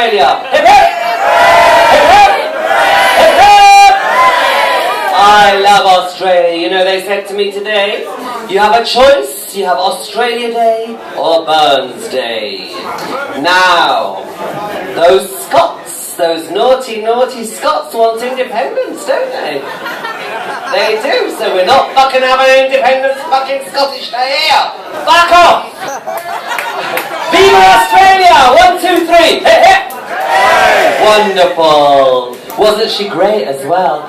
Australia. Hip hip! Hip hip! Hip hip! I love Australia. You know, they said to me today, you have a choice. You have Australia Day or Burns Day. Now, those Scots, those naughty, naughty Scots want independence, don't they? They do, so we're not fucking having independence fucking Scottish Day here. Fuck off! Viva Australia! 1, 2, 3. Hip hip! Wonderful. Wasn't she great as well?